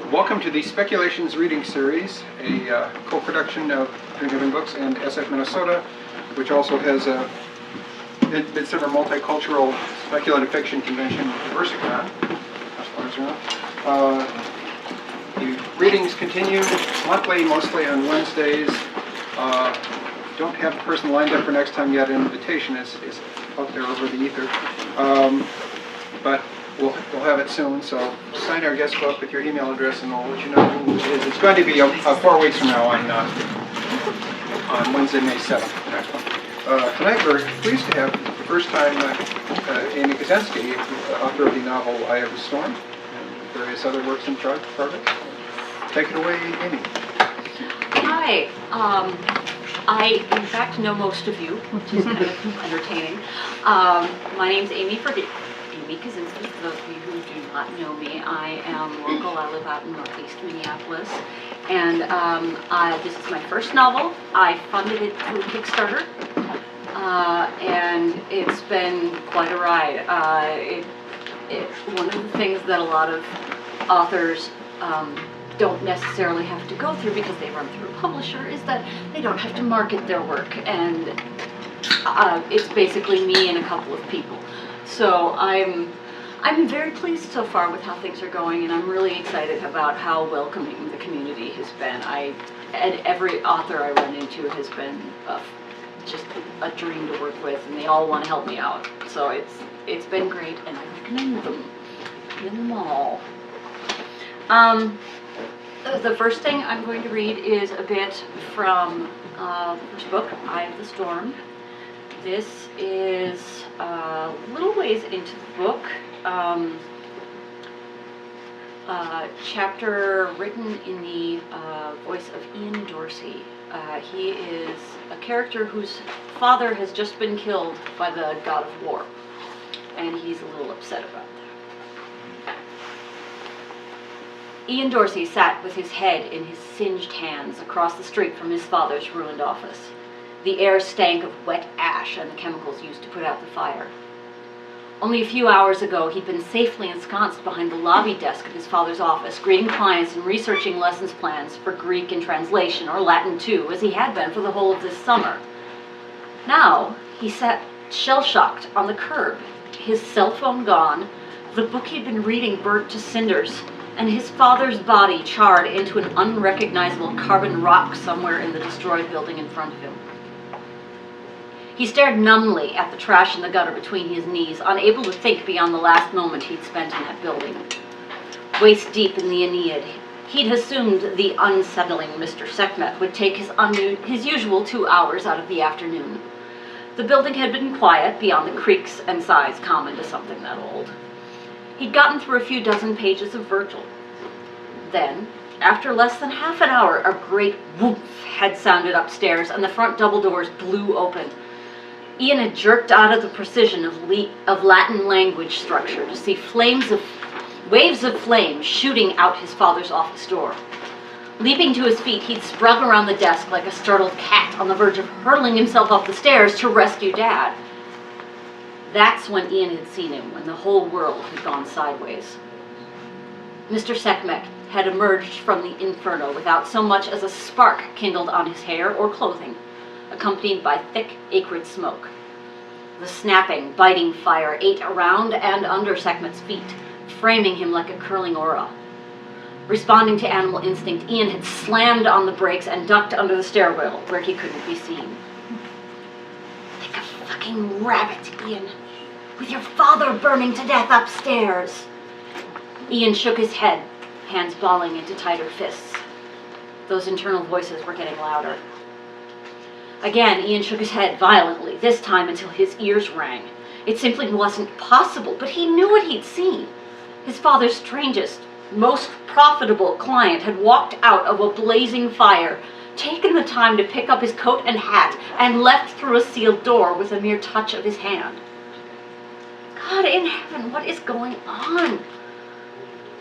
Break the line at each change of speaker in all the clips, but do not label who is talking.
Welcome to the Speculations Reading Series, a co-production of Dreamhaven Books and SF Minnesota, which also has a Midsummer Multicultural Speculative Fiction Convention, Diversicon. The readings continue monthly, mostly on Wednesdays. Don't have the person lined up for next time yet. An invitation is out there over the ether. But we'll have it soon, so sign our guest book with your email address and we'll let you know who it is. It's going to be 4 weeks from now on Wednesday, May 7th. Tonight we're pleased to have the first time Aimee Kuzenski, author of the novel Eye of the Storm and various other works in progress. Take it away, Aimee.
Hi. I, in fact, know most of you, which is kind of entertaining. My name's Aimee Kuzenski, for those of you who do not know me. I am local. I live out in northeast Minneapolis. And this is my first novel. I funded it through Kickstarter. And it's been quite a ride. One of the things that a lot of authors don't necessarily have to go through because they run through a publisher is that they don't have to market their work. And it's basically me and a couple of people. So I'm very pleased so far with how things are going, and I'm really excited about how welcoming the community has been. And every author I run into has been just a dream to work with, and they all want to help me out. So it's been great, and I recommend them. Get them all. The first thing I'm going to read is a bit from the first book, Eye of the Storm. This is a little ways into the book. Chapter written in the voice of Ian Dorsey. He is a character whose father has just been killed by the god of war, and he's a little upset about that. Ian Dorsey sat with his head in his singed hands across the street from his father's ruined office. The air stank of wet ash and the chemicals used to put out the fire. Only a few hours ago, he'd been safely ensconced behind the lobby desk of his father's office, greeting clients and researching lessons plans for Greek in translation, or Latin too, as he had been for the whole of this summer. Now, he sat shell-shocked on the curb, his cell phone gone, the book he'd been reading burnt to cinders, and his father's body charred into an unrecognizable carbon rock somewhere in the destroyed building in front of him. He stared numbly at the trash in the gutter between his knees, unable to think beyond the last moment he'd spent in that building. Waist deep in the Aeneid, he'd assumed the unsettling Mr. Sekhmet would take his usual 2 hours out of the afternoon. The building had been quiet beyond the creaks and sighs common to something that old. He'd gotten through a few dozen pages of Virgil. Then, after less than half an hour, a great whoop had sounded upstairs and the front double doors blew open. Ian had jerked out of the precision of Latin language structure to see waves of flame shooting out his father's office door. Leaping to his feet, he'd sprung around the desk like a startled cat on the verge of hurling himself up the stairs to rescue Dad. That's when Ian had seen him, when the whole world had gone sideways. Mr. Sekhmet had emerged from the inferno without so much as a spark kindled on his hair or clothing, accompanied by thick, acrid smoke. The snapping, biting fire ate around and under Sekhmet's feet, framing him like a curling aura. Responding to animal instinct, Ian had slammed on the brakes and ducked under the stairwell where he couldn't be seen. Like a fucking rabbit, Ian, with your father burning to death upstairs. Ian shook his head, hands balling into tighter fists. Those internal voices were getting louder. Again, Ian shook his head violently, this time until his ears rang. It simply wasn't possible, but he knew what he'd seen. His father's strangest, most profitable client had walked out of a blazing fire, taken the time to pick up his coat and hat, and left through a sealed door with a mere touch of his hand. God in heaven, what is going on?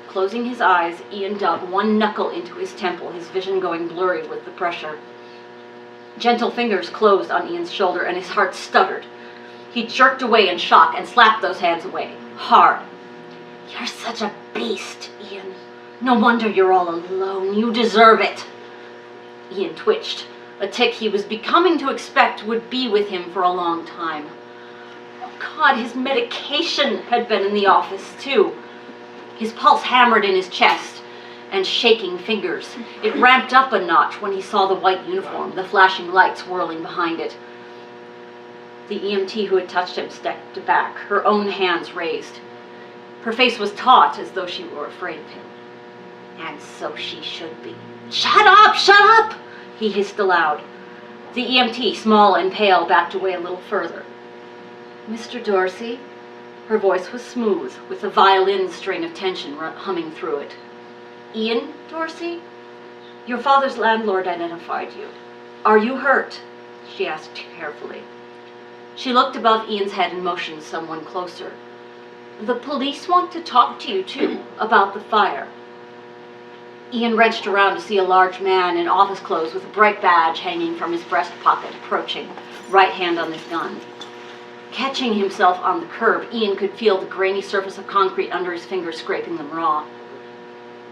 Closing his eyes, Ian dug one knuckle into his temple, his vision going blurry with the pressure. Gentle fingers closed on Ian's shoulder and his heart stuttered. He jerked away in shock and slapped those hands away, hard. You're such a beast, Ian. No wonder you're all alone. You deserve it. Ian twitched, a tic he was becoming to expect would be with him for a long time. Oh God, his medication had been in the office too. His pulse hammered in his chest, and shaking fingers. It ramped up a notch when he saw the white uniform, the flashing lights whirling behind it. The EMT who had touched him stepped back, her own hands raised. Her face was taut, as though she were afraid of him. And so she should be. "Shut up! Shut up!" he hissed aloud. The EMT, small and pale, backed away a little further. "Mr. Dorsey?" Her voice was smooth, with a violin strain of tension humming through it. "Ian Dorsey? Your father's landlord identified you. Are you hurt?" she asked carefully. She looked above Ian's head and motioned someone closer. "The police want to talk to you, too, about the fire." Ian wrenched around to see a large man in office clothes with a bright badge hanging from his breast pocket approaching, right hand on his gun. Catching himself on the curb, Ian could feel the grainy surface of concrete under his fingers scraping them raw.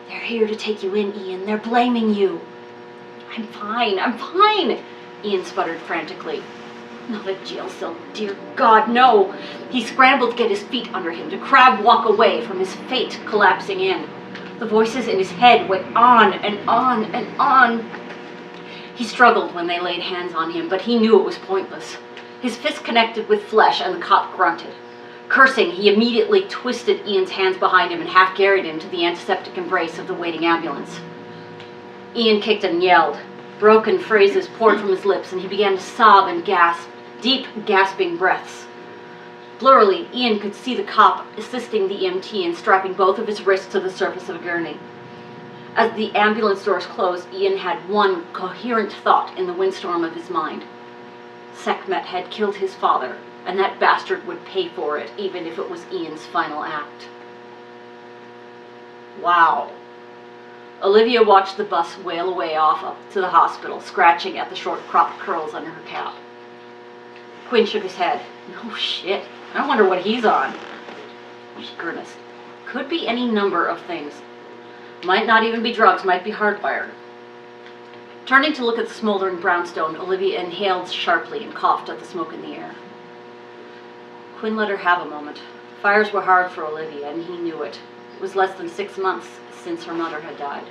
"They're here to take you in, Ian. They're blaming you." I'm fine, Ian sputtered frantically. "Not a jail cell, dear God, no." He scrambled to get his feet under him, to crab walk away from his fate collapsing in. The voices in his head went on and on and on. He struggled when they laid hands on him, but he knew it was pointless. His fist connected with flesh, and the cop grunted. Cursing, he immediately twisted Ian's hands behind him and half carried him to the antiseptic embrace of the waiting ambulance. Ian kicked and yelled. Broken phrases poured from his lips, and he began to sob and gasp, deep, gasping breaths. Blurrily, Ian could see the cop assisting the EMT in strapping both of his wrists to the surface of a gurney. As the ambulance doors closed, Ian had one coherent thought in the windstorm of his mind. Sekhmet had killed his father, and that bastard would pay for it, even if it was Ian's final act. Wow. Olivia watched the bus wail away off up to the hospital, scratching at the short cropped curls under her cap. Quinn shook his head. "No shit. I wonder what he's on." She grimaced. "Could be any number of things. Might not even be drugs, might be hardwired." Turning to look at the smoldering brownstone, Olivia inhaled sharply and coughed at the smoke in the air. Quinn let her have a moment. Fires were hard for Olivia, and he knew it. It was less than 6 months since her mother had died.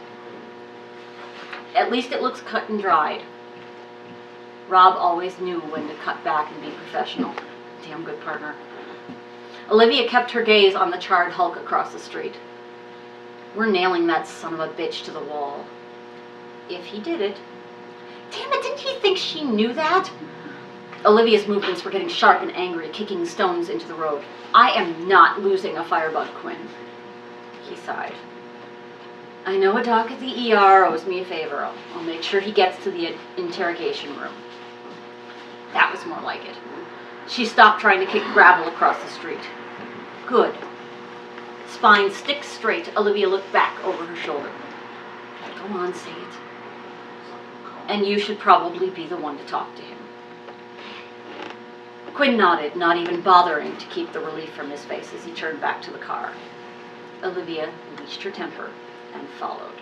"At least it looks cut and dried." Rob always knew when to cut back and be professional. Damn good partner. Olivia kept her gaze on the charred hulk across the street. "We're nailing that son of a bitch to the wall." If he did it. Damn it, didn't he think she knew that? Olivia's movements were getting sharp and angry, kicking stones into the road. "I am not losing a firebug, Quinn." He sighed. "I know a doc at the ER owes me a favor. I'll make sure he gets to the interrogation room." That was more like it. She stopped trying to kick gravel across the street. Good. Spine stick straight, Olivia looked back over her shoulder. "Go on, say it. And you should probably be the one to talk to him." Quinn nodded, not even bothering to keep the relief from his face as he turned back to the car. Olivia leashed her temper and followed.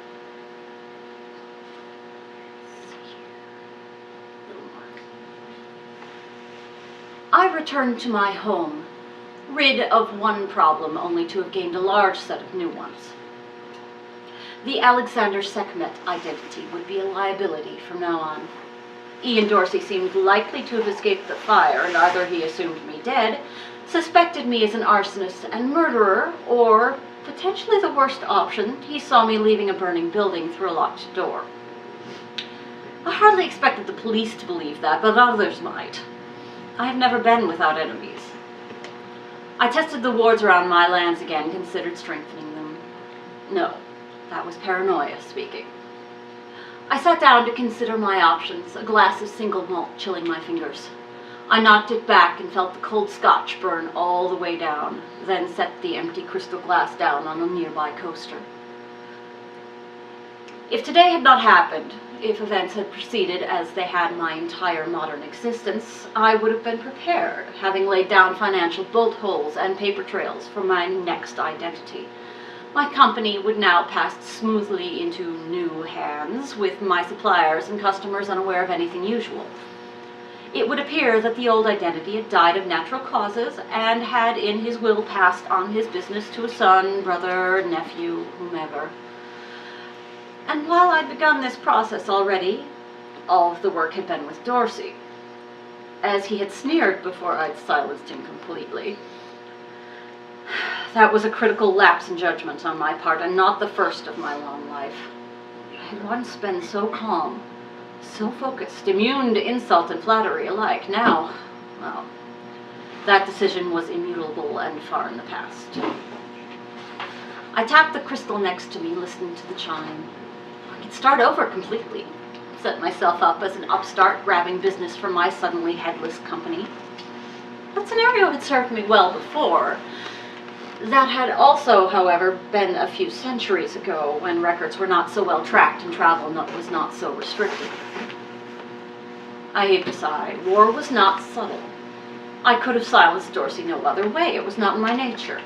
I returned to my home, rid of one problem only to have gained a large set of new ones. The Alexander Sekhmet identity would be a liability from now on. Ian Dorsey seemed likely to have escaped the fire, and either he assumed me dead, suspected me as an arsonist and murderer, or, potentially the worst option, he saw me leaving a burning building through a locked door. I hardly expected the police to believe that, but others might. I have never been without enemies. I tested the wards around my lands again, considered strengthening them. No, that was paranoia speaking. I sat down to consider my options, a glass of single malt chilling my fingers. I knocked it back and felt the cold scotch burn all the way down, then set the empty crystal glass down on a nearby coaster. If today had not happened, if events had proceeded as they had my entire modern existence, I would have been prepared, having laid down financial bolt holes and paper trails for my next identity. My company would now pass smoothly into new hands, with my suppliers and customers unaware of anything usual. It would appear that the old identity had died of natural causes and had in his will passed on his business to a son, brother, nephew, whomever. And while I'd begun this process already, all of the work had been with Dorsey, as he had sneered before I'd silenced him completely. That was a critical lapse in judgment on my part, and not the first of my long life. I had once been so calm, so focused, immune to insult and flattery alike. Now, well, that decision was immutable and far in the past. I tapped the crystal next to me, listening to the chime. I could start over completely, set myself up as an upstart grabbing business from my suddenly headless company. That scenario had served me well before. That had also, however, been a few centuries ago, when records were not so well tracked and travel was not so restricted. I heaved a sigh. War was not subtle. I could have silenced Dorsey no other way. It was not in my nature.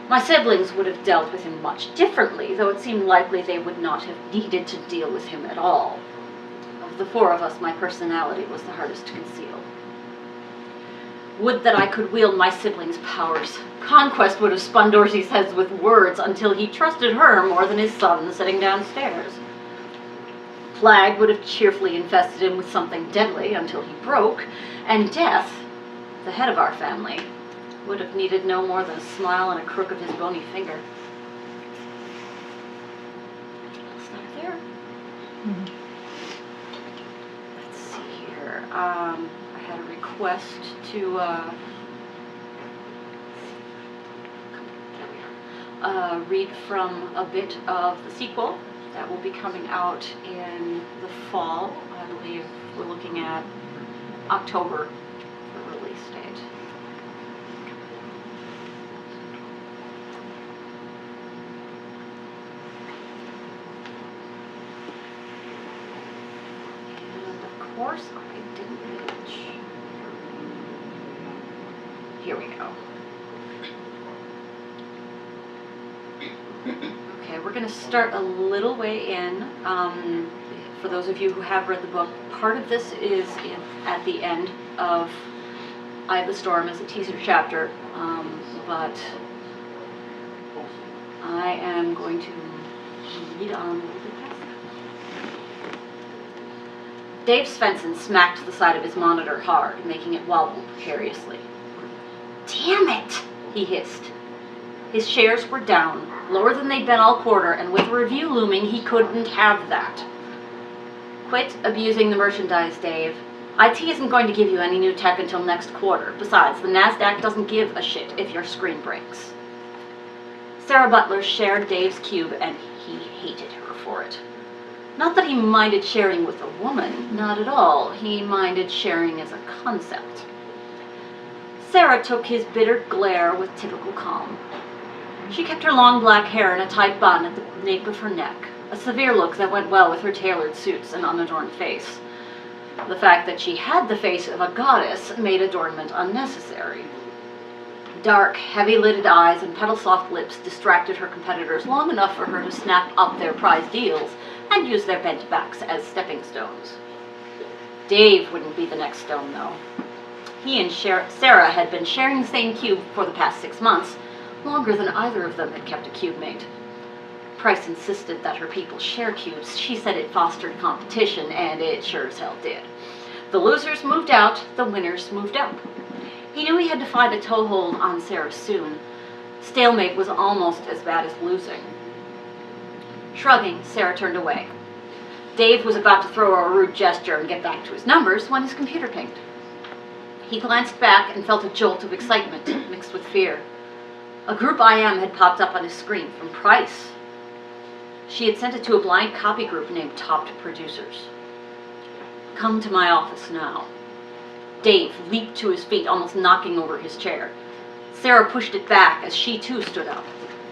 My siblings would have dealt with him much differently, though it seemed likely they would not have needed to deal with him at all. Of the four of us, my personality was the hardest to conceal. Would that I could wield my siblings' powers. Conquest would have spun Dorsey's heads with words until he trusted her more than his son sitting downstairs. Plague would have cheerfully infested him with something deadly until he broke, and death, the head of our family, would have needed no more than a smile and a crook of his bony finger. I'll start there. Let's see here. I had a request to read from a bit of the sequel that will be coming out in the fall. I believe we're looking at October for release date. And of course, I didn't manage. Here we go. Okay, we're going to start a little way in. For those of you who have read the book, part of this is at the end of Eye of the Storm as a teaser chapter, but I am going to read on a little bit past that. Dave Svensson smacked the side of his monitor hard, making it wobble precariously. "Damn it!" he hissed. His shares were down, lower than they'd been all quarter, and with a review looming, he couldn't have that. "Quit abusing the merchandise, Dave. IT isn't going to give you any new tech until next quarter. Besides, the NASDAQ doesn't give a shit if your screen breaks." Sarah Butler shared Dave's cube, and he hated her for it. Not that he minded sharing with a woman, not at all. He minded sharing as a concept. Sarah took his bitter glare with typical calm. She kept her long black hair in a tight bun at the nape of her neck, a severe look that went well with her tailored suits and unadorned face. The fact that she had the face of a goddess made adornment unnecessary. Dark, heavy-lidded eyes and petal-soft lips distracted her competitors long enough for her to snap up their prize deals and use their bent backs as stepping stones. Dave wouldn't be the next stone, though. He and Sarah had been sharing the same cube for the past 6 months, longer than either of them had kept a cube mate. Price insisted that her people share cubes. She said it fostered competition, and it sure as hell did. The losers moved out, the winners moved up. He knew he had to find a toehold on Sarah soon. Stalemate was almost as bad as losing. Shrugging, Sarah turned away. Dave was about to throw a rude gesture and get back to his numbers when his computer pinged. He glanced back and felt a jolt of excitement mixed with fear. A group IM had popped up on his screen from Price. She had sent it to a blind copy group named Topped Producers. "Come to my office now." Dave leaped to his feet, almost knocking over his chair. Sarah pushed it back as she too stood up.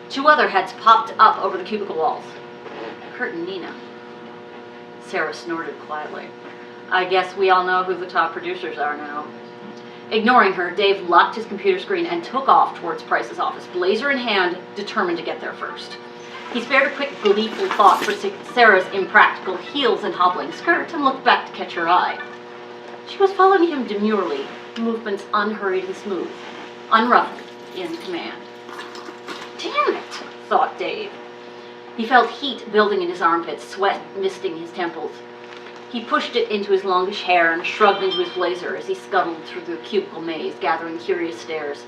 2 other heads popped up over the cubicle walls. Kurt and Nina. Sarah snorted quietly. "I guess we all know who the top producers are now." Ignoring her, Dave locked his computer screen and took off towards Price's office, blazer in hand, determined to get there first. He spared a quick, gleeful thought for Sarah's impractical heels and hobbling skirt and looked back to catch her eye. She was following him demurely, movements unhurried and smooth, unruffled, in command. Damn it, thought Dave. He felt heat building in his armpits, sweat misting his temples. He pushed it into his longish hair and shrugged into his blazer as he scuttled through the cubicle maze, gathering curious stares.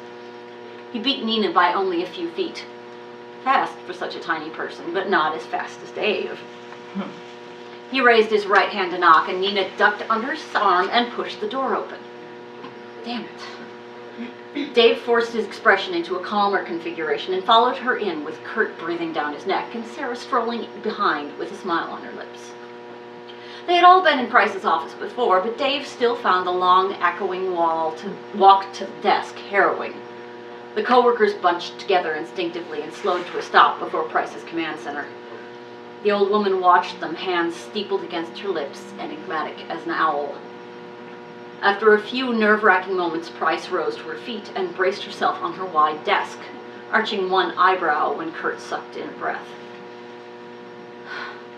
He beat Nina by only a few feet. Fast for such a tiny person, but not as fast as Dave. He raised his right hand to knock, and Nina ducked under his arm and pushed the door open. Damn it. Dave forced his expression into a calmer configuration and followed her in with Kurt breathing down his neck and Sarah strolling behind with a smile on her lips. They had all been in Price's office before, but Dave still found the long, echoing walk to the desk harrowing. The co-workers bunched together instinctively and slowed to a stop before Price's command center. The old woman watched them, hands steepled against her lips, enigmatic as an owl. After a few nerve-wracking moments, Price rose to her feet and braced herself on her wide desk, arching one eyebrow when Kurt sucked in a breath.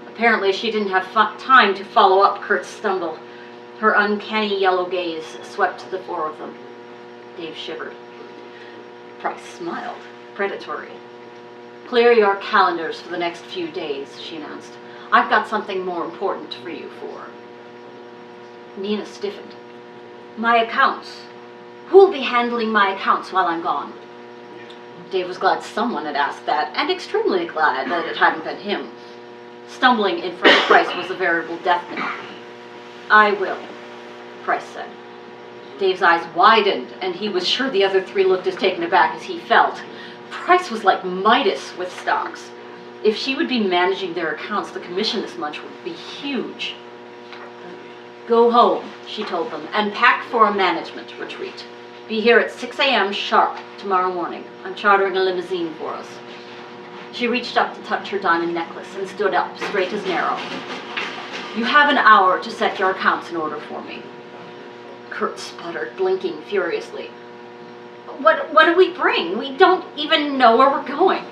Apparently, she didn't have time to follow up Kurt's stumble. Her uncanny yellow gaze swept the four of them. Dave shivered. Price smiled, predatory. Clear your calendars for the next few days, she announced. I've got something more important for you four. Nina stiffened. My accounts. Who'll be handling my accounts while I'm gone? Dave was glad someone had asked that, and extremely glad that it hadn't been him. Stumbling in front of Price was a veritable death knell. I will, Price said. Dave's eyes widened, and he was sure the other three looked as taken aback as he felt. Price was like Midas with stocks. If she would be managing their accounts, the commission this month would be huge. Go home, she told them, and pack for a management retreat. Be here at 6 a.m. sharp tomorrow morning. I'm chartering a limousine for us. She reached up to touch her diamond necklace and stood up, straight as an arrow. You have an hour to set your accounts in order for me. Kurt sputtered, blinking furiously. What do we bring? We don't even know where we're going.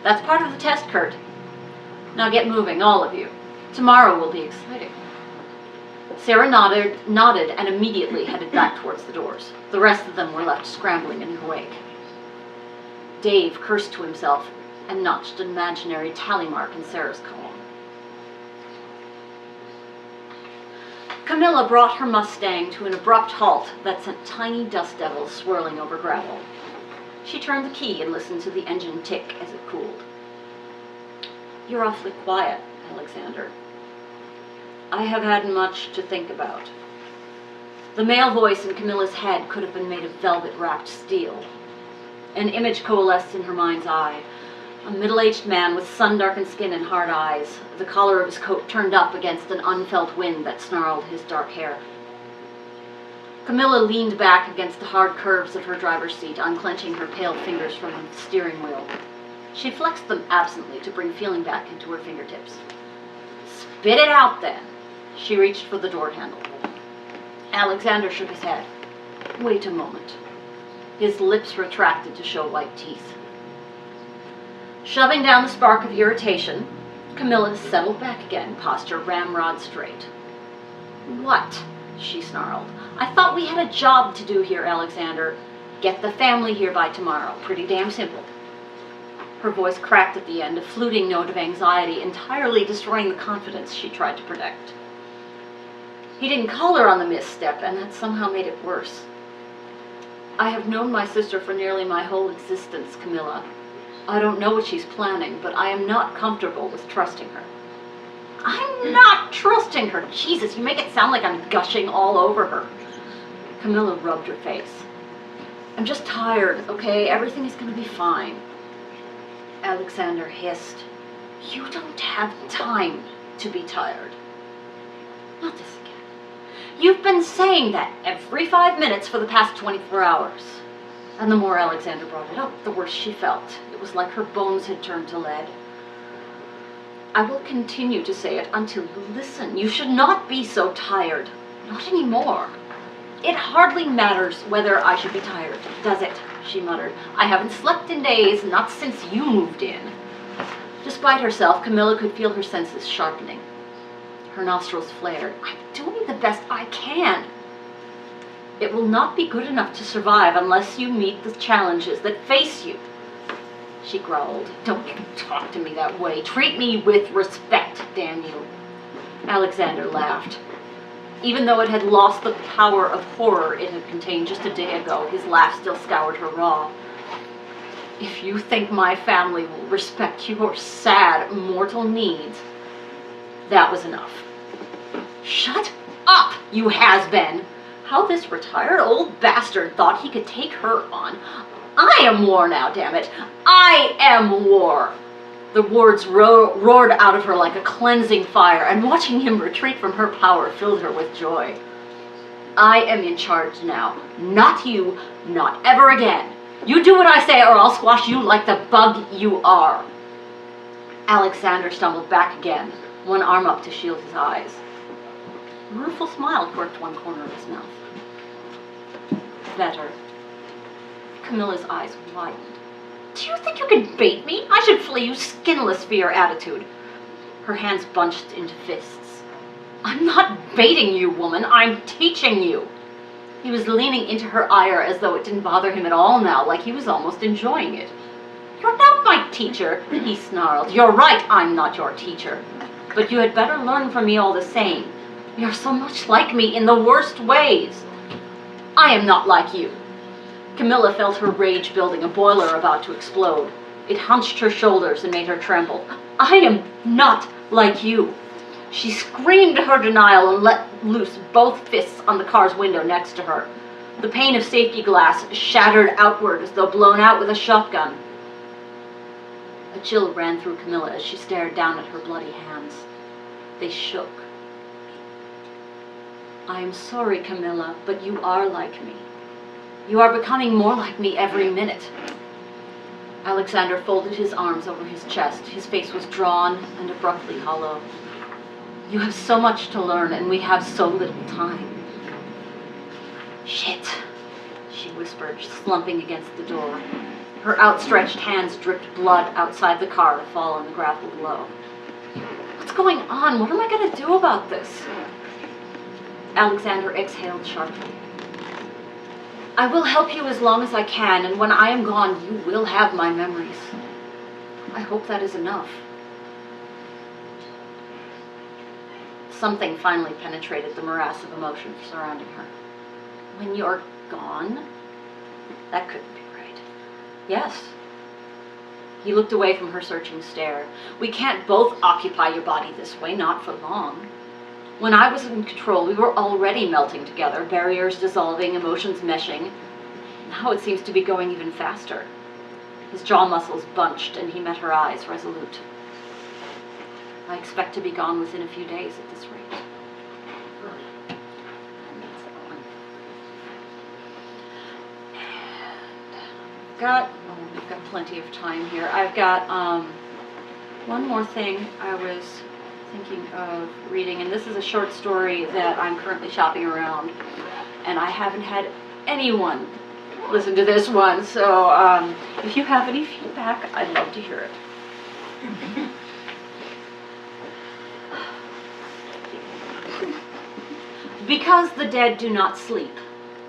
That's part of the test, Kurt. Now get moving, all of you. Tomorrow will be exciting. Sarah nodded and immediately headed back towards the doors. The rest of them were left scrambling in her wake. Dave cursed to himself and notched an imaginary tally mark in Sarah's column. Camilla brought her Mustang to an abrupt halt that sent tiny dust devils swirling over gravel. She turned the key and listened to the engine tick as it cooled. You're awfully quiet, Alexander. I have had much to think about. The male voice in Camilla's head could have been made of velvet-wrapped steel. An image coalesced in her mind's eye. A middle-aged man with sun-darkened skin and hard eyes, the collar of his coat turned up against an unfelt wind that snarled his dark hair. Camilla leaned back against the hard curves of her driver's seat, unclenching her pale fingers from the steering wheel. She flexed them absently to bring feeling back into her fingertips. Spit it out, then. She reached for the door handle. Alexander shook his head. Wait a moment. His lips retracted to show white teeth. Shoving down the spark of irritation, Camilla settled back again, posture ramrod straight. What? She snarled. I thought we had a job to do here, Alexander. Get the family here by tomorrow. Pretty damn simple. Her voice cracked at the end, a fluting note of anxiety, entirely destroying the confidence she tried to protect. He didn't call her on the misstep, and that somehow made it worse. I have known my sister for nearly my whole existence, Camilla. I don't know what she's planning, but I am not comfortable with trusting her. I'm not trusting her. Jesus, you make it sound like I'm gushing all over her. Camilla rubbed her face. I'm just tired, okay? Everything is going to be fine. Alexander hissed. You don't have time to be tired. Not this again. You've been saying that every 5 minutes for the past 24 hours. And the more Alexander brought it up, the worse she felt. It was like her bones had turned to lead. I will continue to say it until you listen. You should not be so tired. Not anymore. It hardly matters whether I should be tired, does it? She muttered. I haven't slept in days, not since you moved in. Despite herself, Camilla could feel her senses sharpening. Her nostrils flared. I'm doing the best I can. It will not be good enough to survive unless you meet the challenges that face you. She growled. Don't you talk to me that way. Treat me with respect, damn you. Alexander laughed. Even though it had lost the power of horror it had contained just a day ago, his laugh still scoured her raw. If you think my family will respect your sad, mortal needs, that was enough. Shut up, you has-been! How this retired old bastard thought he could take her on. I am war now, damn it. I am war. The words roared out of her like a cleansing fire, and watching him retreat from her power filled her with joy. I am in charge now. Not you, not ever again. You do what I say or I'll squash you like the bug you are. Alexander stumbled back again, one arm up to shield his eyes. A rueful smile quirked one corner of his mouth. Better. Camilla's eyes widened. Do you think you can bait me? I should flay you skinless for your attitude. Her hands bunched into fists. I'm not baiting you, woman. I'm teaching you. He was leaning into her ire as though it didn't bother him at all now, like he was almost enjoying it. You're not my teacher, he snarled. You're right, I'm not your teacher. But you had better learn from me all the same. You're so much like me in the worst ways. I am not like you. Camilla felt her rage building, a boiler about to explode. It hunched her shoulders and made her tremble. I am not like you. She screamed her denial and let loose both fists on the car's window next to her. The pane of safety glass shattered outward as though blown out with a shotgun. A chill ran through Camilla as she stared down at her bloody hands. They shook. I am sorry, Camilla, but you are like me. You are becoming more like me every minute. Alexander folded his arms over his chest. His face was drawn and abruptly hollow. You have so much to learn, and we have so little time. Shit, she whispered, slumping against the door. Her outstretched hands dripped blood outside the car to fall on the gravel below. What's going on? What am I going to do about this? Alexander exhaled sharply. I will help you as long as I can, and when I am gone, you will have my memories. I hope that is enough. Something finally penetrated the morass of emotion surrounding her. When you're gone? That couldn't be right. Yes. He looked away from her searching stare. We can't both occupy your body this way, not for long. When I was in control, we were already melting together, barriers dissolving, emotions meshing. Now it seems to be going even faster. His jaw muscles bunched, and he met her eyes, resolute. I expect to be gone within a few days at this rate. And that's that one. And we've got plenty of time here. I've got one more thing I was thinking of reading, and this is a short story that I'm currently shopping around, and I haven't had anyone listen to this one, so if you have any feedback, I'd love to hear it. Because the dead do not sleep,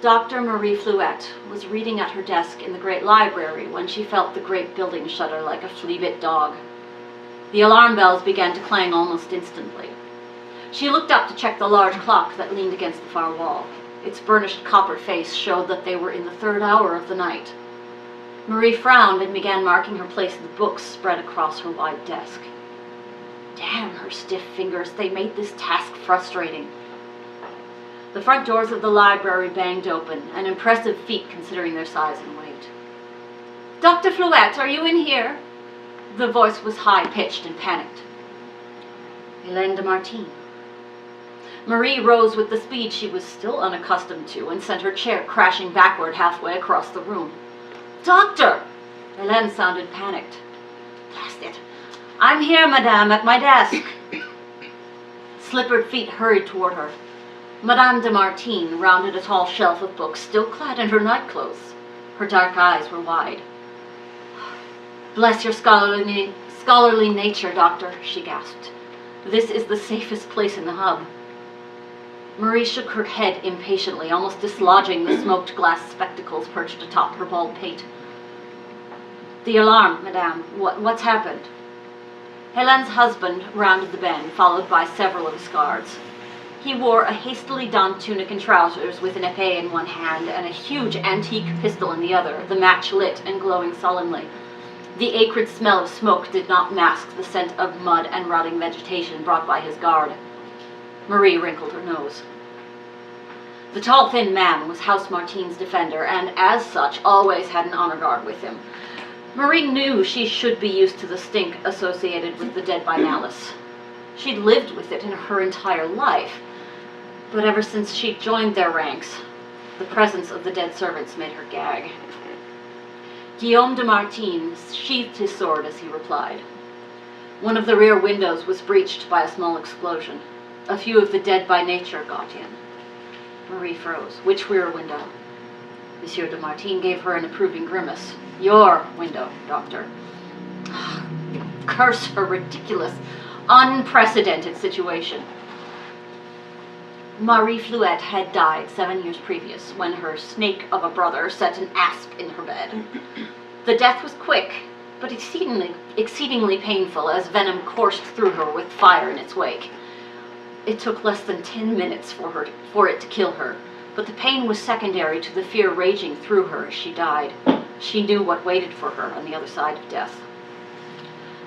Dr. Marie Flouette was reading at her desk in the great library when she felt the great building shudder like a flea-bit dog. The alarm bells began to clang almost instantly. She looked up to check the large clock that leaned against the far wall. Its burnished copper face showed that they were in the 3rd hour of the night. Marie frowned and began marking her place in the books spread across her wide desk. Damn her stiff fingers, they made this task frustrating. The front doors of the library banged open, an impressive feat considering their size and weight. Dr. Flouette, are you in here? The voice was high-pitched and panicked. Hélène de Martine. Marie rose with the speed she was still unaccustomed to and sent her chair crashing backward halfway across the room. Doctor! Hélène sounded panicked. Blast it. I'm here, madame, at my desk. Slippered feet hurried toward her. Madame de Martine rounded a tall shelf of books, still clad in her nightclothes. Her dark eyes were wide. "Bless your scholarly nature, Doctor," she gasped. "This is the safest place in the hub." Marie shook her head impatiently, almost dislodging the smoked glass spectacles perched atop her bald pate. "The alarm, madame. What's happened?" Helene's husband rounded the bend, followed by several of his guards. He wore a hastily donned tunic and trousers with an épée in one hand and a huge antique pistol in the other, the match lit and glowing sullenly. The acrid smell of smoke did not mask the scent of mud and rotting vegetation brought by his guard. Marie wrinkled her nose. The tall, thin man was House Martine's defender, and as such always had an honor guard with him. Marie knew she should be used to the stink associated with the dead by malice. She'd lived with it in her entire life, but ever since she'd joined their ranks, the presence of the dead servants made her gag. Guillaume de Martine sheathed his sword as he replied. One of the rear windows was breached by a small explosion. A few of the dead by nature got in. Marie froze. Which rear window? Monsieur de Martine gave her an approving grimace. Your window, Doctor. Curse her ridiculous, unprecedented situation. Marie Fluette had died 7 years previous when her snake of a brother set an asp in her bed. The death was quick, but exceedingly painful as venom coursed through her with fire in its wake. It took less than 10 minutes for it to kill her, but the pain was secondary to the fear raging through her as she died. She knew what waited for her on the other side of death.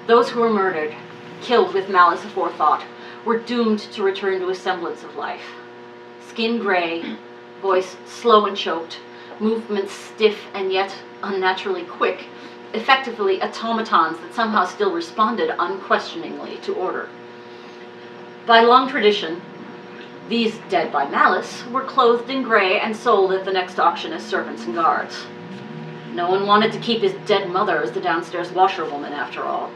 Those who were murdered, killed with malice aforethought, were doomed to return to a semblance of life. Skin gray, voice slow and choked, movements stiff and yet unnaturally quick, effectively automatons that somehow still responded unquestioningly to order. By long tradition, these dead by malice were clothed in gray and sold at the next auction as servants and guards. No one wanted to keep his dead mother as the downstairs washerwoman, after all.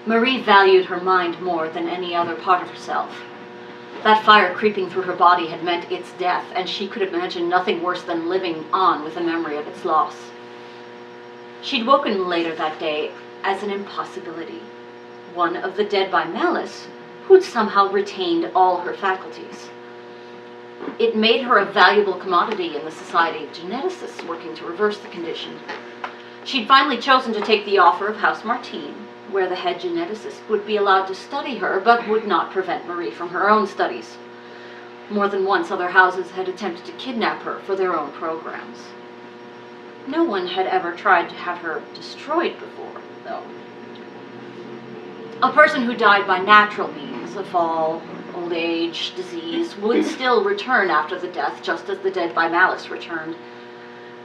Marie valued her mind more than any other part of herself. That fire creeping through her body had meant its death, and she could imagine nothing worse than living on with the memory of its loss. She'd woken later that day as an impossibility. One of the dead by malice who'd somehow retained all her faculties. It made her a valuable commodity in the society of geneticists working to reverse the condition. She'd finally chosen to take the offer of House Martine, where the head geneticist would be allowed to study her, but would not prevent Marie from her own studies. More than once, other houses had attempted to kidnap her for their own programs. No one had ever tried to have her destroyed before, though. A person who died by natural means, a fall, old age, disease, would still return after the death, just as the dead by malice returned.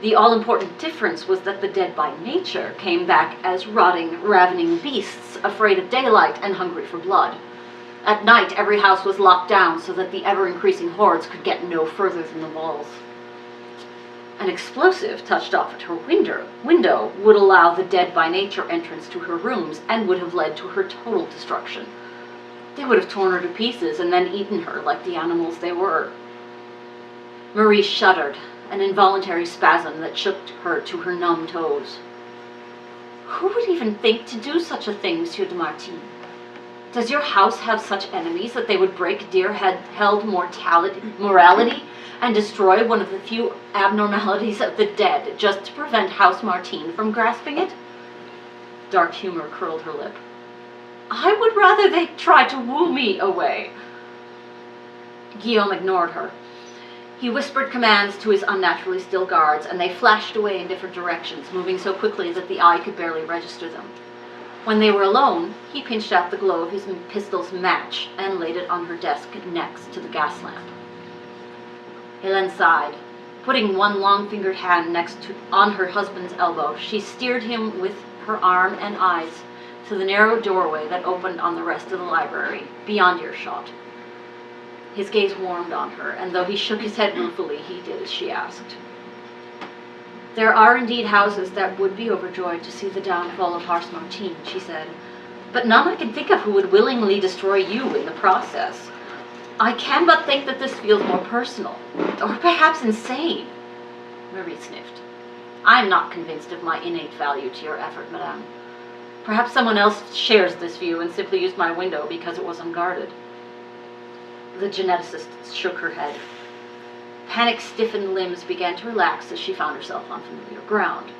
The all-important difference was that the dead by nature came back as rotting, ravening beasts, afraid of daylight and hungry for blood. At night, every house was locked down so that the ever-increasing hordes could get no further than the walls. An explosive touched off at her window would allow the dead by nature entrance to her rooms and would have led to her total destruction. They would have torn her to pieces and then eaten her like the animals they were. Marie shuddered, an involuntary spasm that shook her to her numb toes. Who would even think to do such a thing, Monsieur de Martine? Does your house have such enemies that they would break dear-held morality and destroy one of the few abnormalities of the dead just to prevent House Martine from grasping it? Dark humor curled her lip. I would rather they try to woo me away. Guillaume ignored her. He whispered commands to his unnaturally still guards, and they flashed away in different directions, moving so quickly that the eye could barely register them. When they were alone, he pinched out the glow of his pistol's match and laid it on her desk next to the gas lamp. Hélène sighed. Putting one long-fingered hand on her husband's elbow, she steered him with her arm and eyes to the narrow doorway that opened on the rest of the library, beyond earshot. His gaze warmed on her, and though he shook his head ruefully, he did as she asked. There are indeed houses that would be overjoyed to see the downfall of House Martine, she said, but none I can think of who would willingly destroy you in the process. I can but think that this feels more personal, or perhaps insane. Marie sniffed. I am not convinced of my innate value to your effort, madame. Perhaps someone else shares this view and simply used my window because it was unguarded. The geneticist shook her head. Panic-stiffened limbs began to relax as she found herself on familiar ground.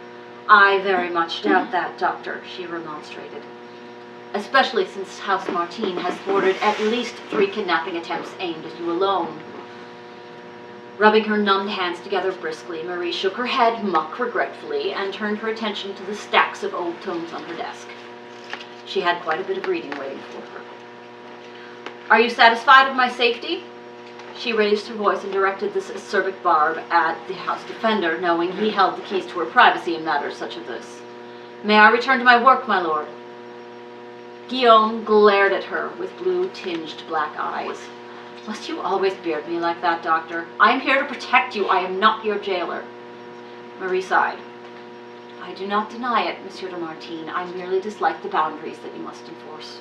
I very much doubt that, Doctor, she remonstrated. Especially since House Martin has thwarted at least 3 kidnapping attempts aimed at you alone. Rubbing her numbed hands together briskly, Marie shook her head muck regretfully and turned her attention to the stacks of old tomes on her desk. She had quite a bit of reading waiting for her. Are you satisfied of my safety? She raised her voice and directed this acerbic barb at the house defender, knowing he held the keys to her privacy in matters such as this. May I return to my work, my lord? Guillaume glared at her with blue-tinged black eyes. Must you always beard me like that, Doctor? I am here to protect you. I am not your jailer. Marie sighed. I do not deny it, Monsieur de Martine. I merely dislike the boundaries that you must enforce.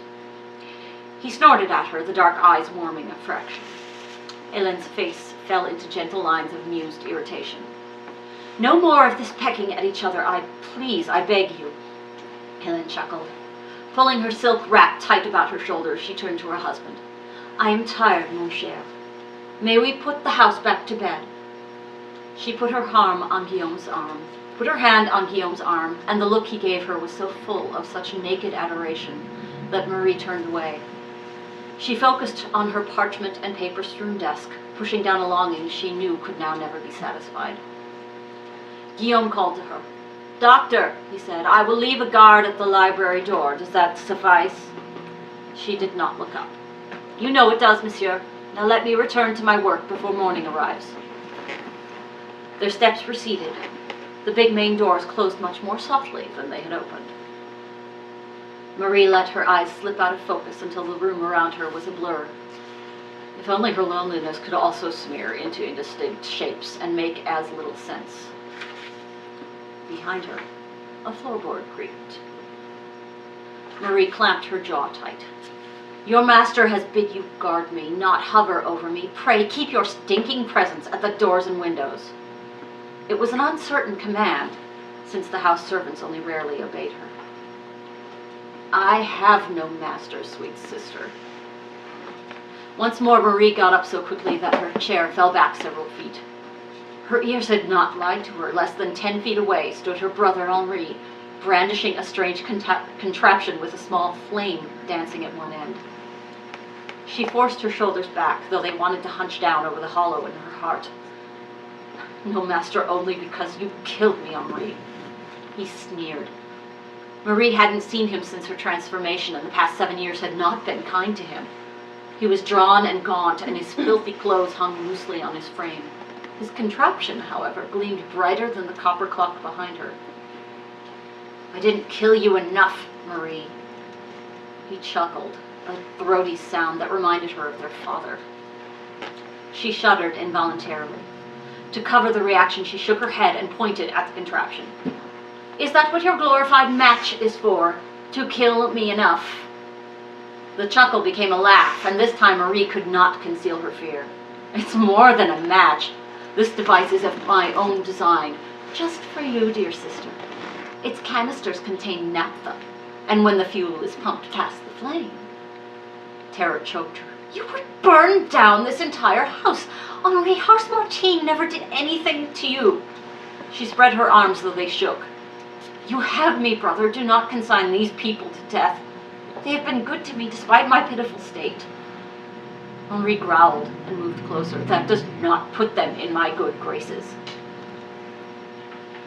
He snorted at her, the dark eyes warming a fraction. Hélène's face fell into gentle lines of amused irritation. No more of this pecking at each other, please, I beg you. Hélène chuckled. Pulling her silk wrap tight about her shoulders, she turned to her husband. I am tired, mon cher. May we put the house back to bed? She put her hand on Guillaume's arm, and the look he gave her was so full of such naked adoration that Marie turned away. She focused on her parchment and paper-strewn desk, pushing down a longing she knew could now never be satisfied. Guillaume called to her. Doctor, he said, I will leave a guard at the library door. Does that suffice? She did not look up. You know it does, monsieur. Now let me return to my work before morning arrives. Their steps receded. The big main doors closed much more softly than they had opened. Marie let her eyes slip out of focus until the room around her was a blur. If only her loneliness could also smear into indistinct shapes and make as little sense. Behind her, a floorboard creaked. Marie clamped her jaw tight. Your master has bid you guard me, not hover over me. Pray keep your stinking presence at the doors and windows. It was an uncertain command, since the house servants only rarely obeyed her. I have no master, sweet sister. Once more Marie got up so quickly that her chair fell back several feet. Her ears had not lied to her. Less than 10 feet away stood her brother Henri, brandishing a strange contraption with a small flame dancing at one end. She forced her shoulders back, though they wanted to hunch down over the hollow in her heart. No master only because you killed me, Henri. He sneered. Marie hadn't seen him since her transformation, and the past 7 years had not been kind to him. He was drawn and gaunt, and his filthy clothes hung loosely on his frame. His contraption, however, gleamed brighter than the copper clock behind her. I didn't kill you enough, Marie. He chuckled, a throaty sound that reminded her of their father. She shuddered involuntarily. To cover the reaction, she shook her head and pointed at the contraption. Is that what your glorified match is for? To kill me enough? The chuckle became a laugh, and this time Marie could not conceal her fear. It's more than a match. This device is of my own design, just for you, dear sister. Its canisters contain naphtha, and when the fuel is pumped past the flame. Terror choked her. You would burn down this entire house. Henri, House Martin never did anything to you. She spread her arms, though they shook. You have me, brother. Do not consign these people to death. They have been good to me despite my pitiful state. Henri growled and moved closer. That does not put them in my good graces.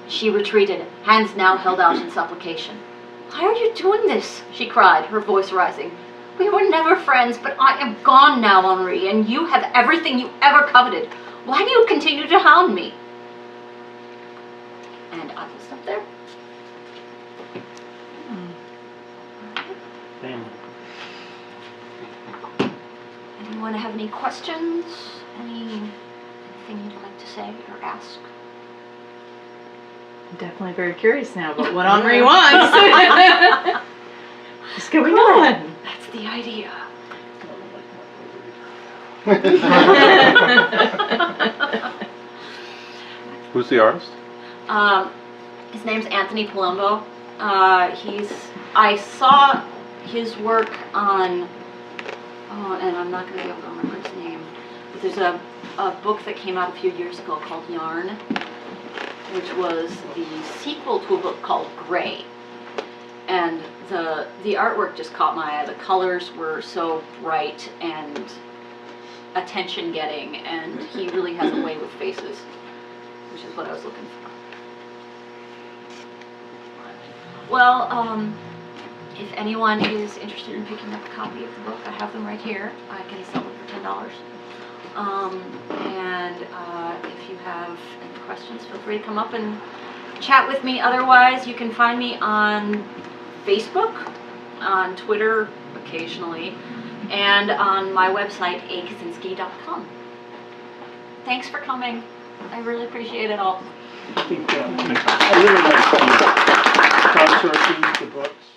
She retreated, hands now held out in supplication. Why are you doing this? She cried, her voice rising. We were never friends, but I am gone now, Henri, and you have everything you ever coveted. Why do you continue to hound me? And I will stop there.
Family.
Anyone have any questions? Anything you'd like to say or ask?
I'm definitely very curious now about what Henri wants. What's going on?
That's the idea.
Who's the artist?
His name's Anthony Palumbo. I saw his work on, and I'm not going to be able to remember his name, but there's a book that came out a few years ago called Yarn, which was the sequel to a book called Gray. And the artwork just caught my eye. The colors were so bright and attention-getting, and he really has a way with faces, which is what I was looking for. Well, if anyone is interested in picking up a copy of the book, I have them right here. I can sell them for $10. If you have any questions, feel free to come up and chat with me. Otherwise, you can find me on Facebook, on Twitter occasionally, and on my website, akuzinski.com. Thanks for coming. I really appreciate it all.
I think I really like the crowdsourcing the books.